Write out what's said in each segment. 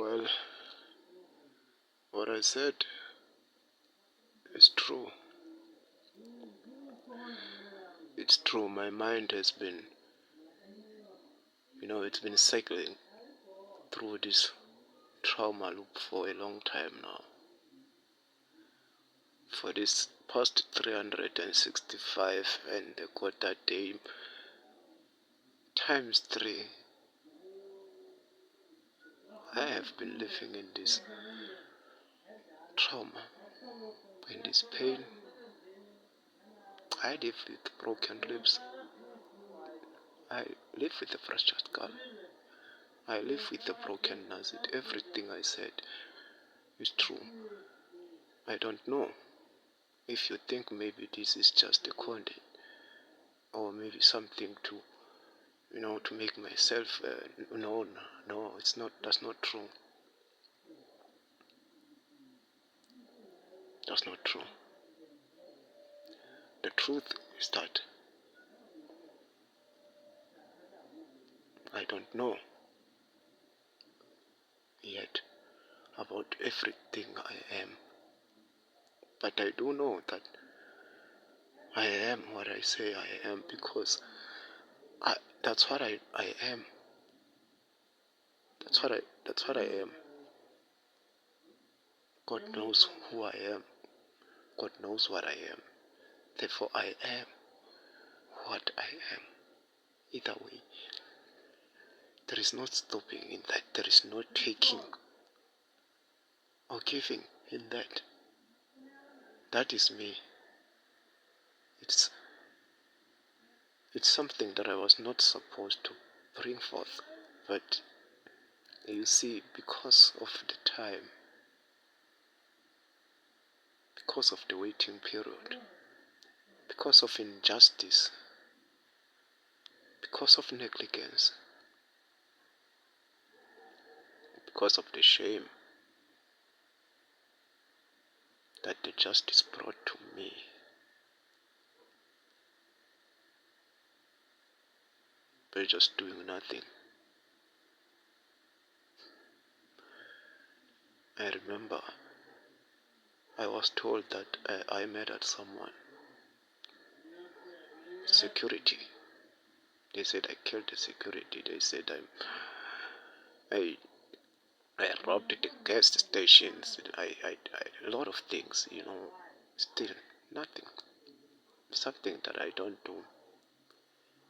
Well, what I said is true. It's true. My mind has been, it's been cycling through this trauma loop for a long time now. For this past 365 and a quarter day times 3, I have been living in this trauma, in this pain. I live with broken ribs. I live with a fractured skull. I live with a broken nose. Everything I said is true. I don't know if you think maybe this is just a content or maybe something to, to make myself known. No, it's not. That's not true. That's not true. The truth is that I don't know yet about everything I am, but I do know that I am what I say I am because that's what I am. That's what I am. God knows who I am. God knows what I am. Therefore I am what I am. Either way, there is no stopping in that. There is no taking or giving in that. That is me. It's something that I was not supposed to bring forth, but you see, because of the time, because of the waiting period, because of injustice, because of negligence, because of the shame that the justice brought to me, by just doing nothing. I remember I was told that I murdered someone. Security. They said I killed the security. They said I robbed the gas stations. A lot of things, still nothing. Something that I don't do.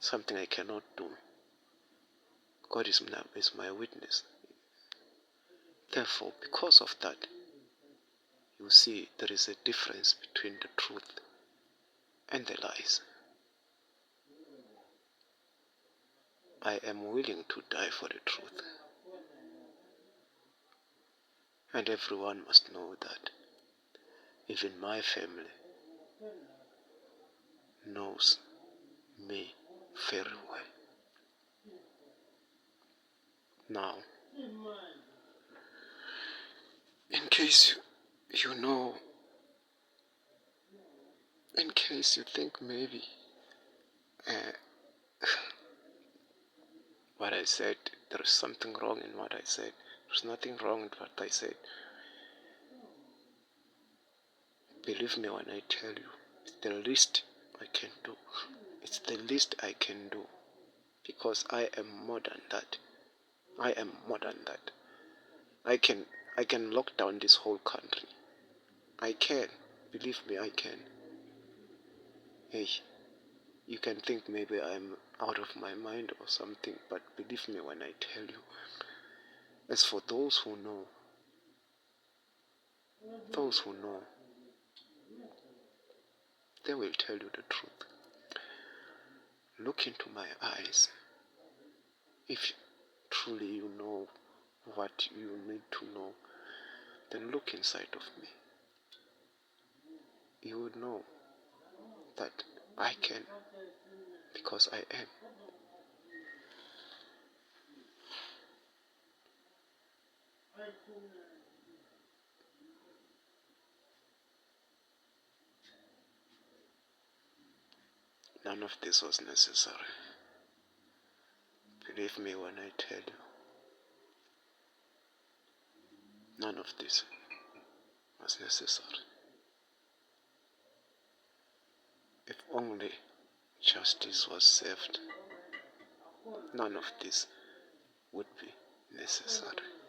Something I cannot do. God is my witness. Therefore, because of that, you see, there is a difference between the truth and the lies. I am willing to die for the truth. And everyone must know that. Even my family knows me very well. Now, in case you know, in case you think maybe what I said, there is something wrong in what I said. There's nothing wrong with what I said. Believe me when I tell you, it's the least I can do. It's the least I can do. Because I am more than that. I am more than that. I can lock down this whole country. I can. Believe me, I can. Hey, you can think maybe I'm out of my mind or something, but believe me when I tell you. As for those who know, they will tell you the truth. Look into my eyes. If truly you know what you need to know, then look inside of me. You would know that I can, because I am. None of this was necessary. Believe me when I tell you. None of this was necessary. If only justice was served, none of this would be necessary.